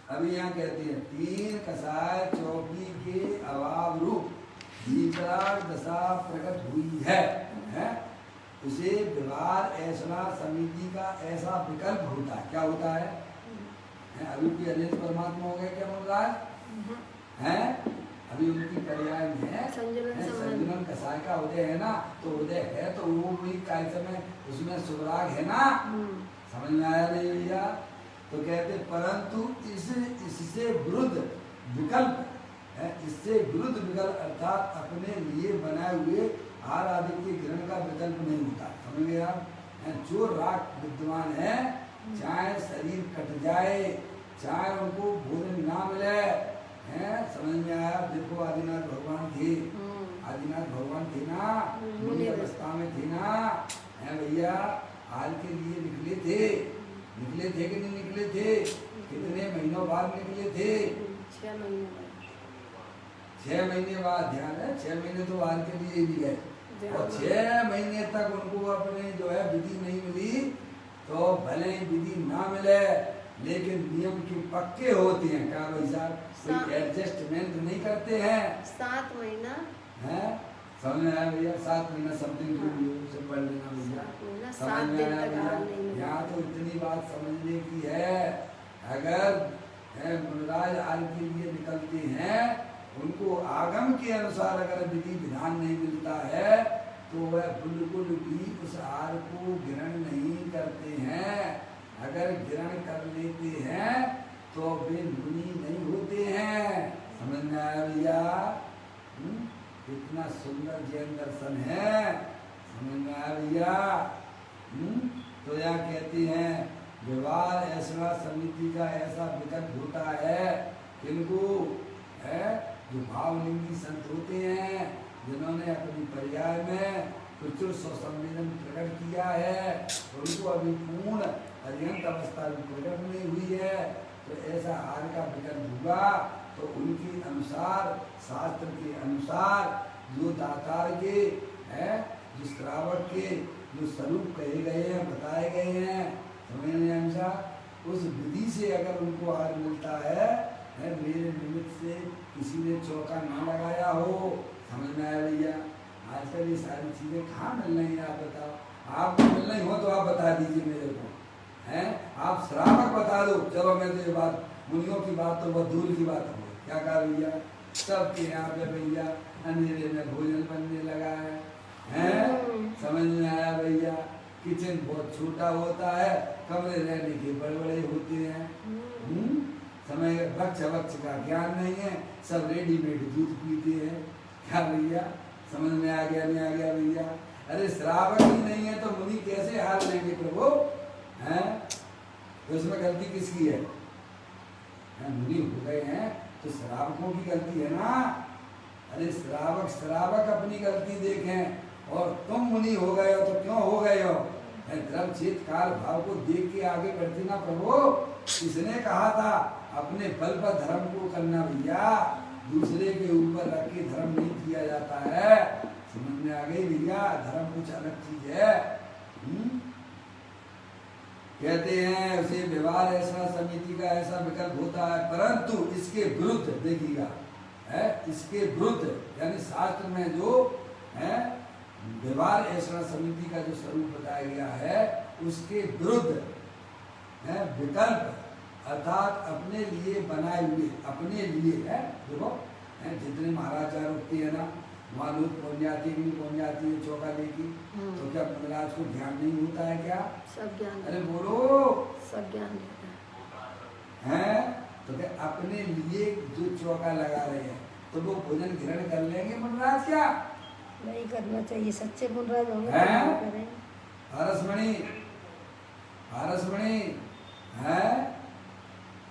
अभी यहाँ कहती है तीन कसाय चौकी के अभाव रूप विपराग दशा प्रकट हुई है? उसे व्यवहार ऐसा समिति का ऐसा विकल्प होता है। क्या होता है? अभी कोई अनिल परमात्मा हो गया क्या महाराज है? अभी उनकी पर्याय में है संजुलन कसाय का उदय है ना, तो उदय है तो वो भी काय समय उसमें सुराग है ना। समझ में आया नहीं भैया? तो कहते परंतु इससे विरुद्ध विकल्प है, इससे विरुद्ध विकल्प अर्थात अपने लिए बनाए हुए आहार आदि के ग्रहण का विकल्प नहीं होता। समझ गए आप? जो राग विद्यमान है, चाहे शरीर कट जाए, चाहे उनको भोजन ना मिले, हैं? समझ में आया? देखो आदिनाथ भगवान थे, आदिनाथ भगवान थे ना, मुनि अवस्था में थे ना, है भैया? हाल के लिए निकले थे कि नहीं निकले थे? कितने महीनों बाद निकले थे? 6 महीने बाद। 6 महीने बाद। ध्यान है, 6 महीने तो हाल के लिए ही गए, और 6 महीने तक उनको अपने जो है विधि नहीं मिली, तो भले ही विधि ना मिले लेकिन नियम के पक्के होते हैं। क्या भाई साहब? कोई एडजस्टमेंट नहीं करते हैं। 7 महीना है? समझ में आया भैया? 7 महीना समथिंग से पढ़ लेना भैया। समझ में आया भैया? यहाँ तो इतनी बात समझने की है, अगर मुनराज आल के लिए निकलते हैं, उनको आगम के अनुसार अगर विधि विधान नहीं मिलता है तो वह बिल्कुल भी उस आहार को ग्रहण नहीं करते हैं। अगर ग्रहण कर लेते हैं तो वे मुनि नहीं होते हैं। समझ में आया भैया? इतना सुंदर जैन दर्शन है। समझ में आया भैया? तो यह कहती हैं व्यवहार ऐसा समिति का ऐसा विकल्प होता है, किनको है? जो भावलिंगी संत होते हैं, जिन्होंने अपनी पर्याय में प्रचुर स्वसंवेदन प्रकट किया है, उनको अभी पूर्ण अर्यंत अवस्था भी प्रकट नहीं हुई है, तो ऐसा आहार का विकल्प हुआ तो उनके अनुसार, शास्त्र के अनुसार जो दातार के है, जो श्रावक के जो स्वरूप कहे गए हैं, बताए गए हैं, समझने अनुसार उस विधि से अगर उनको आहार मिलता है, मेरे निमित्त से किसी ने चौका ना लगाया हो। समझ में आया भैया? आजकल ये सारी चीजें कहाँ मिल रही है? आप बताओ, आपको मिल रही हो तो आप बता दीजिए मेरे को, हैं? आप श्रावक बता दो, चलो मैं तो ये बात, मुनियों की बात तो बहुत दूर की बात हो। क्या कहा भैया? सबके यहाँ पे भैया अंधेरे में भोजन बनने लगा है? समझ में आया भैया? किचन बहुत छोटा होता है, कमरे रहने के बड़े बड़े होते हैं। समय वक्ष का ज्ञान नहीं है, सब रेडीमेड दूध पीते हैं। क्या भैया? समझ में आ गया? नहीं आ गया भैया? अरे श्रावक ही नहीं है तो मुनि कैसे हाल लेंगे प्रभु? हैं? तो इसमें गलती किसकी है? मुनि हो गए हैं तो श्रावकों की गलती है ना। अरे श्रावक अपनी गलती देखें, और तुम मुनि हो गए हो तो क्यों हो गए हो? द्रव चेत काल भाव को देख के आगे बढ़ते ना प्रभु। किसने कहा था अपने बल पर धर्म को करना भैया? दूसरे के ऊपर रख के धर्म नहीं किया जाता है। समझ में आ गई भैया? धर्म कुछ अलग चीज है। कहते हैं उसे व्यवहार ऐसा समिति का ऐसा विकल्प होता है, परंतु इसके विरुद्ध देखिएगा, है इसके विरुद्ध यानी शास्त्र में जो है व्यवहार ऐसा समिति का जो स्वरूप बताया गया है, उसके विरुद्ध है विकल्प, अर्थात अपने लिए बनाए हुए, अपने लिए है। देखो जितने महाराजा रुकते हैं ना, वहाँ लोग पहुँच जाती है, पहुँच जाती है चौका लेके, तो क्या महाराज को ध्यान नहीं होता है क्या? सब ज्ञान। अरे बोलो, सब ज्ञान है। तो क्या अपने लिए जो चौका लगा रहे हैं तो वो भोजन ग्रहण कर लेंगे महाराज? क्या नहीं करना चाहिए? सच्चे मुनराज होंगे तो हरसमणि है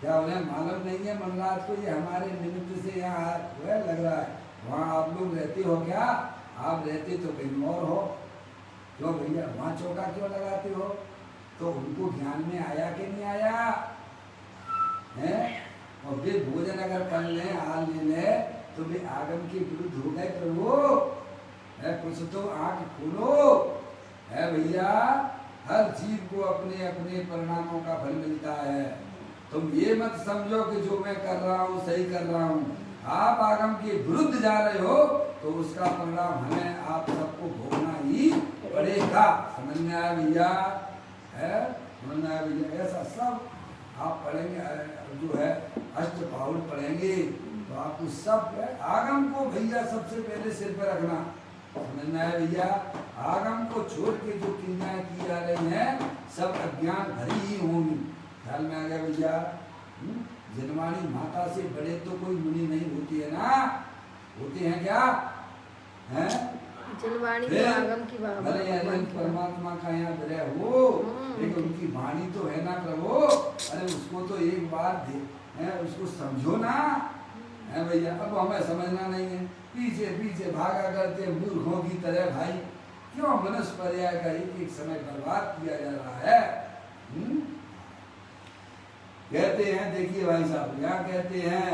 क्या? उन्हें मालूम नहीं है मनराज को ये हमारे निमित्त से यहाँ लग रहा है। वहाँ आप लोग रहते हो क्या? आप रहते तो कहीं और हो। क्यों भैया वहाँ चौका क्यों लगाते हो? तो उनको ज्ञान में आया कि नहीं आया है? और वे भोजन अगर कर लें, हाल ले लें, तो वे आगम के विरुद्ध हो गए प्रभु। है कुछ तो आँख खोलो है भैया। हर जीव को अपने अपने परिणामों का फल मिलता है। तुम ये मत समझो कि जो मैं कर रहा हूँ सही कर रहा हूँ। आप आगम के विरुद्ध जा रहे हो तो उसका परिणाम हमें आप सबको भोगना ही पड़ेगा। समझ में आया भैया? है समझ में आया भैया? ऐसा सब आप पढ़ेंगे, जो है अष्टपाउल पढ़ेंगे तो आपको सब आगम को भैया सबसे पहले सिर पर रखना। समझ में आया भैया? आगम को छोड़ के जो क्रियाएं की जा रही हैं सब अज्ञान भरी ही होंगी। ख्याल में आ गया भैया? जनवाणी माता से बड़े तो कोई मुनि नहीं होती है ना? होते हैं क्या? हैं? जनवाणी तो आगम की परमात्मा का यहाँ विलय हो, लेकिन उनकी वाणी तो है ना प्रभु। अरे उसको तो एक बार उसको समझो ना, है भैया? अब हमें समझना नहीं है, पीछे पीछे भागा करते मूर्खों की तरह। भाई क्यों मनुष्य पर्याय का एक समय बर्बाद किया जा रहा है? कहते हैं, देखिए भाई साहब, यहाँ कहते हैं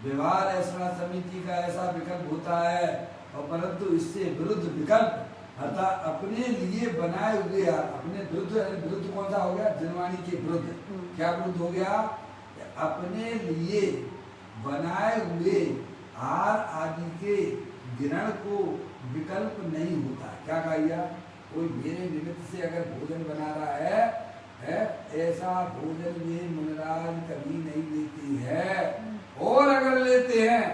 व्यवहार ऐसा समिति का ऐसा विकल्प होता है, और परंतु इससे विरुद्ध विकल्प अर्थात अपने लिए बनाए हुए, अपने विरुद्ध कौन सा हो गया? जनवाणी के विरुद्ध। क्या विरुद्ध हो गया? अपने लिए बनाए हुए आहार आदि के ग्रहण को विकल्प नहीं होता। क्या कहिए? कोई मेरे निमित्त से अगर भोजन बना रहा है, ऐसा भोजन में मुनिराज कभी नहीं लेते हैं, और अगर लेते हैं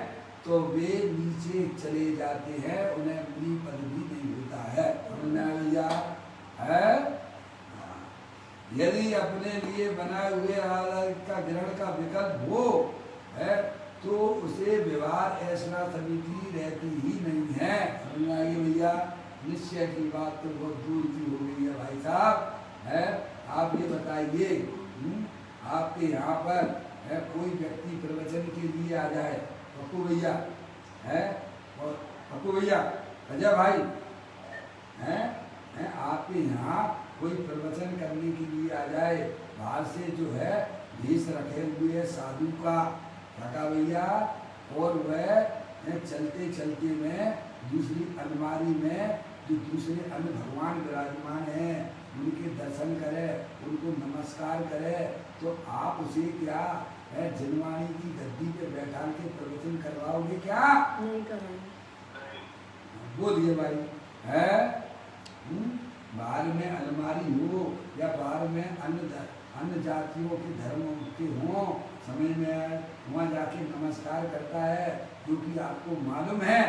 तो वे नीचे चले जाते हैं, उन्हें मुनि पद भी नहीं होता है। समझ भैया? है यदि अपने लिए बनाए हुए आहार का ग्रहण का विकल्प हो है तो उसे व्यवहार ऐसा समिति रहती ही नहीं है। समझ में आएगी भैया? निश्चय की बात तो बहुत दूर की हो गई है भाई साहब। है आप ये बताइए, आपके यहाँ पर कोई व्यक्ति प्रवचन के लिए आ जाए, पप्पू भैया है, और पप्पू भैया अजय भाई है, आपके यहाँ कोई प्रवचन करने के लिए आ जाए, बाहर से जो है भेष रखे हुए है साधु का, काका भैया, और वह चलते चलते में दूसरी अलमारी में जो दूसरे अन्य भगवान विराजमान हैं उनके दर्शन करे, उनको नमस्कार करे, तो आप उसे क्या जनवाणी की गद्दी पे बैठा के प्रवचन करवाओगे क्या? नहीं कराएंगे। बोलिए भाई। है बाहर में अलमारी हो या बाहर में अन्य जातियों के धर्म के हों, समझ में वहाँ जाके नमस्कार करता है, क्योंकि आपको मालूम है,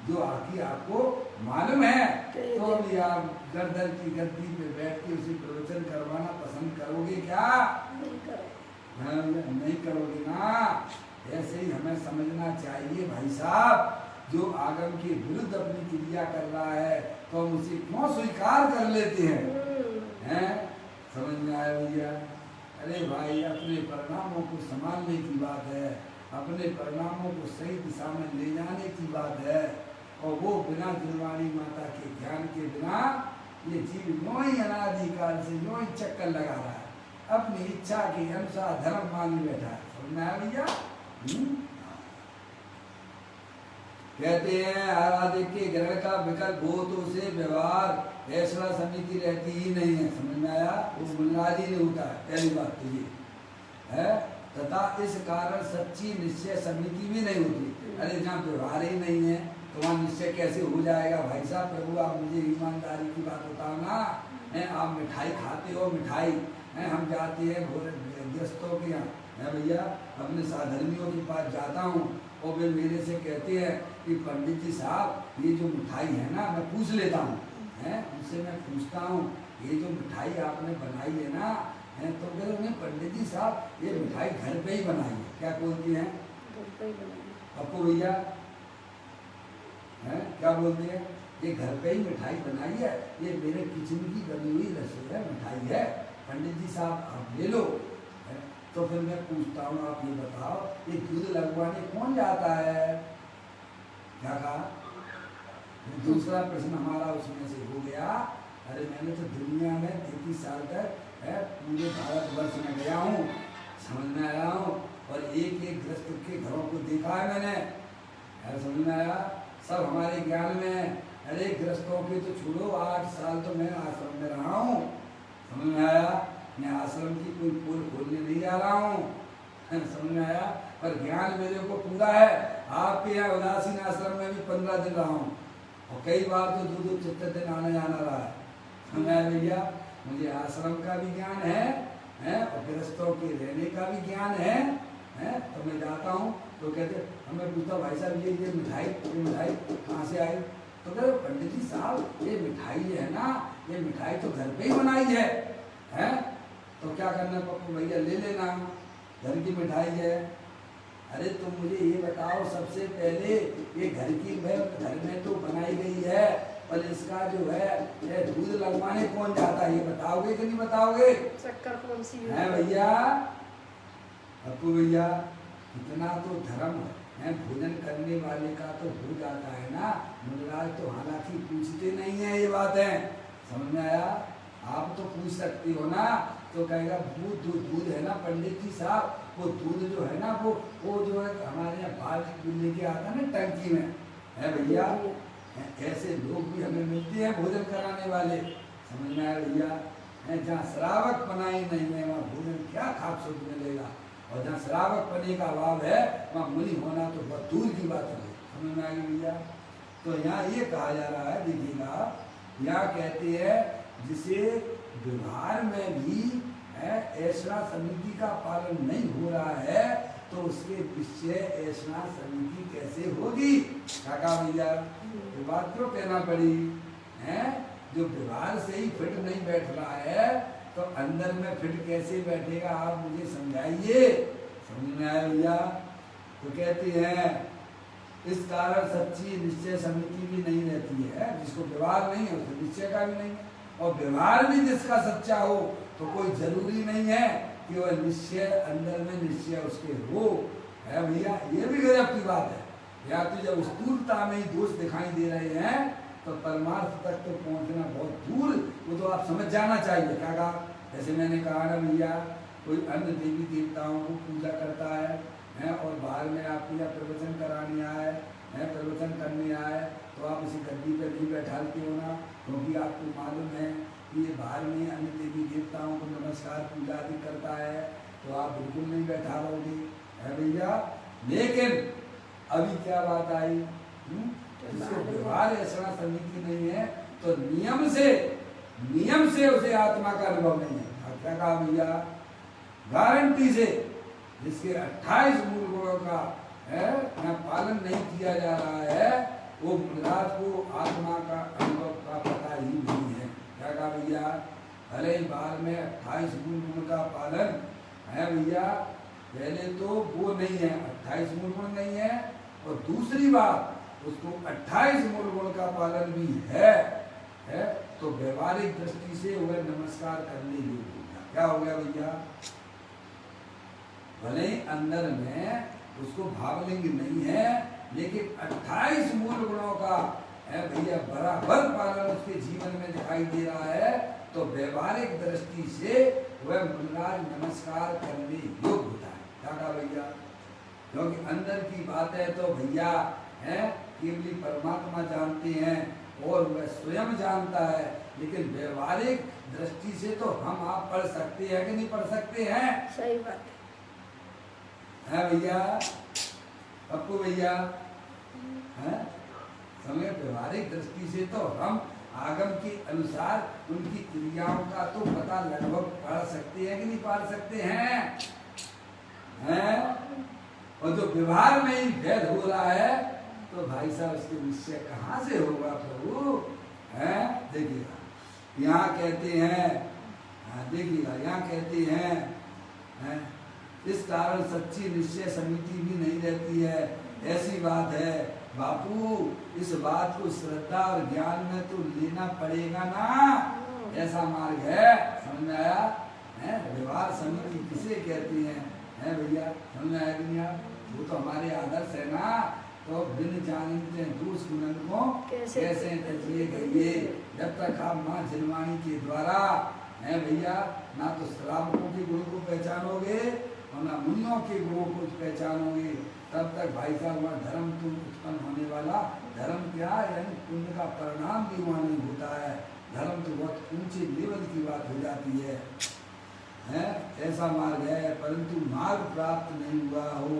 जो आपको मालूम है, तो भी आप दर की गद्दी पे बैठ के उसे प्रवचन करवाना पसंद करोगे क्या? नहीं करोगे ना। ऐसे ही हमें समझना चाहिए भाई साहब, जो आगम के विरुद्ध अपनी क्रिया कर रहा है तो हम उसे क्यों स्वीकार कर लेते हैं? समझ में आया भैया? अरे भाई, अपने परिणामों को संभालने की बात है, अपने परिणामों को सही दिशा में ले जाने की बात है, और वो बिना जनवाणी माता के ज्ञान के बिना ये जीव यूं ही अनादिकाल से यूं ही चक्कर लगा रहा है, अपनी इच्छा के अनुसार धर्म मान बैठा है। समझ में आया भैया? कहते हैं आराध्य के ग्रहण का विकल्प हो तो उसे व्यवहार ऐसा समिति रहती ही नहीं है। समझ में आया? वो मुनिराज ही नहीं होता है, पहली बात तो ये है। तथा इस कारण सच्ची निश्चय समिति भी नहीं होती। अरे जहाँ व्यवहार ही नहीं है तो वहाँ निश्चय कैसे हो जाएगा? भाई साहब, प्रभु आप मुझे ईमानदारी की बात बताओ ना। आप मिठाई खाते हो, मिठाई हम जाते हैं गृहस्थों के यहाँ, है भैया, अपने साधर्मियों के पास जाता हूँ, और वे मेरे से कहते हैं कि पंडित जी साहब, ये जो मिठाई है ना, मैं पूछ लेता हूँ, उनसे मैं पूछता हूँ, ये जो मिठाई आपने बनाई है ना, तो फिर उन्हें पंडित जी साहब ये मिठाई घर पे ही बनाई है। क्या बोलती हैं पप्पू भैया? क्या बोलती है? ये घर पे ही मिठाई बनाई है, ये मेरे किचन की बनी हुई रसोई है, मिठाई है, पंडित जी साहब आप ले लो। तो फिर मैं पूछता हूँ, आप ये बताओ, ये दूध लगवाने कौन जाता है? क्या कहा? दूसरा प्रश्न हमारा उसमें से हो गया। अरे मैंने तो दुनिया में 33 साल तक पूरे भारतवर्ष में गया हूँ, समझ में आया हूँ, और एक एक गृहस्थ के घरों को देखा है मैंने, समझ में आया? सब हमारे ज्ञान में। अरे गृहस्थों के तो छोड़ो, 8 साल तो मैं आश्रम में रहा हूँ, समझ में आया? मैं आश्रम की कोई पोल खोलने नहीं जा रहा हूँ, समझ में आया। पर ज्ञान मेरे को पूरा है। आपके यहाँ उदासीन आश्रम में भी 15 दिन रहा हूँ और कई बार तो 2-2 दिन आने जाना रहा है, समझ में आया भैया। मुझे आश्रम का भी ज्ञान है और गृहस्थों के रहने का भी ज्ञान है। तो मैं जाता हूँ तो कहते, हमें पूछता भाई साहब ये मिठाई कहाँ से आई? तो कहते पंडित जी साहब ये मिठाई है ना, ये मिठाई तो घर पे ही बनाई है? तो क्या करना पप्पू भैया, ले लेना, घर की मिठाई है। अरे तुम मुझे ये बताओ, सबसे पहले ये घर में तो बनाई गई है, पर इसका जो है दूध लगवाने कौन जाता है, ये बताओगे कि नहीं बताओगे? शक्कर कौन सी है भैया, पप्पू भैया, इतना तो धर्म है भोजन करने वाले का तो हो जाता है ना। मुनिराज तो हालांकि पूछते नहीं है ये बात है, समझ में आया। आप तो पूछ सकते हो ना, तो कहेगा दूध है ना पंडित जी साहब, वो दूध जो है ना वो जो है हमारे यहाँ बाल्टी लेके आता है ना टंकी में, है भैया। ऐसे लोग भी हमें मिलते हैं भोजन कराने वाले, समझ में आया भैया। जहाँ श्रावक बनाई नहीं है वहाँ भोजन क्या खाक शुद्ध मिलेगा, और जहाँ श्रावक पने का अभाव है वहाँ मुनि होना तो बहुत दूर की बात है, समझ में आ गई भैया। तो यहाँ ये कहा जा रहा है, देखिएगा, यहाँ कहते हैं जिसे व्यवहार में भी ऐसा समिति का पालन नहीं हो रहा है तो उसके निश्चय ऐसा समिति कैसे होगी? काका भैया ये बात क्यों कहना पड़ी है? जो व्यवहार से ही फिट नहीं बैठ रहा है तो अंदर में फिट कैसे बैठेगा, आप मुझे समझाइए। समझ में आया भैया? तो कहती है इस कारण सच्ची निश्चय समिति भी नहीं रहती है। जिसको व्यवहार नहीं है उसको निश्चय का भी नहीं है, और व्यवहार भी जिसका सच्चा हो तो कोई जरूरी नहीं है कि वह निश्चय अंदर में निश्चय उसके हो, है भैया। ये भी गजब की बात है। या तो जब स्थूलता में ही दोष दिखाई दे रहे हैं तो परमार्थ तक तो पहुंचना बहुत दूर, वो तो आप समझ जाना चाहिए। क्या कहा? जैसे मैंने कहा ना भैया, कोई अन्य देवी देवताओं को पूजा करता है और बाहर में आपको या प्रवचन कराने आए है, प्रवचन करने आए, तो आप इसी गद्दी पर नहीं बैठाते हो ना, क्योंकि आपको मालूम है कि ये बाहर में अन्य देवी देवताओं को नमस्कार पूजा आदि करता है, तो आप बिल्कुल नहीं बैठा रहोगे, है भैया। लेकिन अभी क्या बात आई, जिसको व्यवहार ऐसा समिति नहीं है तो नियम से उसे आत्मा का अनुभव नहीं है। क्या कहा भैया? गारंटी से जिसके 28 मूल गुणों का पालन नहीं किया जा रहा है वो मुनिराज को आत्मा का अनुभव का पता ही नहीं है। क्या कहा भैया? भले ही बाहर में 28 मूल गुण का पालन है भैया, पहले तो वो नहीं है, 28 मूल गुण नहीं है, और दूसरी बात उसको 28 मूल गुण का पालन भी है तो व्यवहारिक दृष्टि से वह नमस्कार करने योग्य हो गया। क्या हो गया भैया? भले अंदर में उसको भावलिंग नहीं है, लेकिन 28 मूल गुणों का है भैया बराबर पालन उसके जीवन में दिखाई दे रहा है, तो व्यवहारिक दृष्टि से वह मुनिराज नमस्कार करने योग्य होता है। क्या कहा भैया? क्योंकि अंदर की बातें तो भैया है केवल परमात्मा जानते हैं और वह स्वयं जानता है, लेकिन व्यवहारिक दृष्टि से तो हम आप पढ़ सकते हैं कि नहीं पढ़ सकते हैं? सही बात है भैया, पप्पू भैया, है समय व्यवहारिक दृष्टि से तो हम आगम के अनुसार उनकी क्रियाओं का तो पता लगभग पढ़ सकते हैं कि नहीं पढ़ सकते हैं? और जो व्यवहार में ही भेद हो रहा है तो भाई साहब इसके निश्चय कहाँ से होगा प्रभु? देखिएगा यहाँ कहते हैं, देखिएगा यहाँ कहते हैं इस कारण सच्ची निश्चय समिति भी नहीं रहती है। ऐसी बात है बापू, इस बात को श्रद्धा और ज्ञान में तो लेना पड़ेगा ना, ऐसा मार्ग है। समझ में आया? व्यवहार समिति किसे कहती है भैया? समझ में आया कि नहीं? आप वो तो हमारे आदर्श है ना, तो बिन जानते दूस गुणन को कैसे तजिए गए। जब तक आप माँ जिलवाणी के द्वारा है भैया ना तो श्रावकों के गुणों को पहचानोगे और ना मुनियों के गुणों को पहचानोगे, तब तक भाई साहब वहाँ धर्म तो उत्पन्न होने वाला, धर्म क्या यानी पुण्य का परिणाम भी वहाँ नहीं होता है। धर्म तो बहुत ऊंचे लेवल की बात हो जाती है। है ऐसा मार्ग है, परंतु मार्ग प्राप्त नहीं हुआ हो,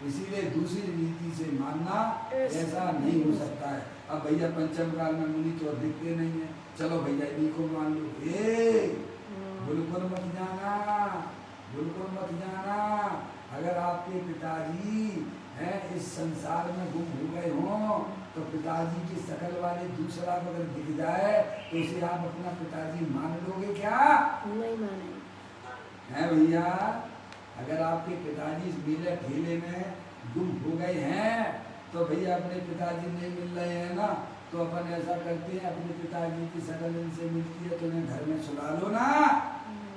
इसीलिए दूसरी रीति से मानना ऐसा नहीं हो सकता है। अब भैया पंचम काल में मुनि तो दिखते नहीं है, चलो भैया इन्हीं को मान लो। बिल्कुल मत जाना, बिल्कुल मत जाना। अगर आपके पिताजी हैं इस संसार में गुम हो गए हों, तो पिताजी की शकल वाले दूसरा को अगर दिख जाए तो उसे आप अपना पिताजी मान लोगे क्या? नहीं मानेंगे। हैं भैया, अगर आपके पिताजी इस मेले ठेले में गुम हो गए हैं तो भैया अपने पिताजी नहीं मिल रहे हैं ना, तो अपन ऐसा करते हैं अपने पिताजी की शकल इनसे मिलती है तो उन्हें घर में सुला लो ना।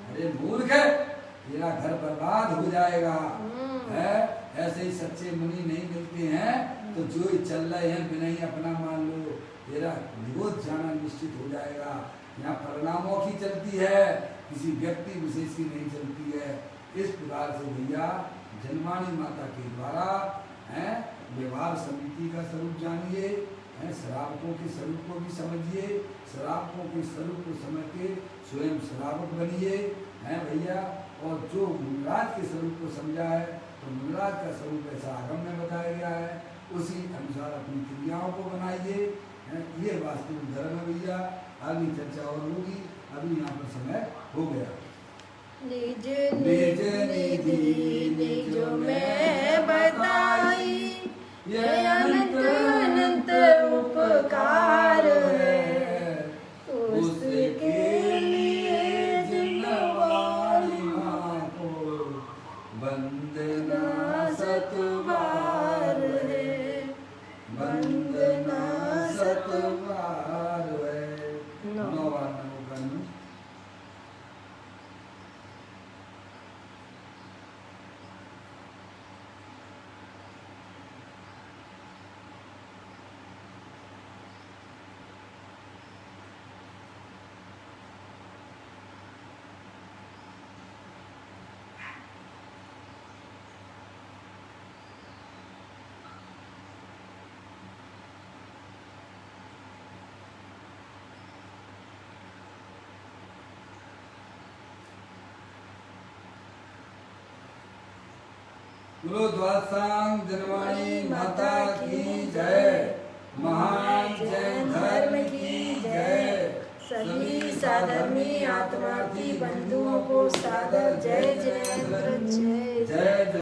अरे मूर्ख, तेरा घर बर्बाद हो जाएगा। है ऐसे ही सच्चे मुनि नहीं मिलते हैं तो जो ही चल रहे हैं बिना ही अपना मान लो, तेरा निरोध जाना निश्चित हो जाएगा। यहाँ परिणामों की चलती है, किसी व्यक्ति विशेष की नहीं चलती है। इस प्रकार से भैया जनवाणी माता के द्वारा है व्यवहार समिति का स्वरूप जानिए, श्रावकों के स्वरूप को भी समझिए, श्रावकों के स्वरूप को समझ के स्वयं श्रावक बनिए, हैं भैया। और जो मुनिराज के स्वरूप को समझा है तो मुनिराज का स्वरूप ऐसा आगम में बताया गया है, उसी अनुसार अपनी क्रियाओं को बनाइए। ये वास्तविक धर्म है भैया। आगे चर्चा और होगी, अभी यहाँ पर समय हो गया। निज निज निधि निज में बताई, ये अनंत अनंत उपकार है, उसके लिए जिनवाणी माँ को वंदना सतबार है, वंदना सतबार है। नौ बार नमो करना। बोलो द्वादशांग जनवाणी माता की जय, महान जैन धर्म की जय। सभी साधर्मी आत्मार्थी बंधुओं को सादर जय जय जय जय।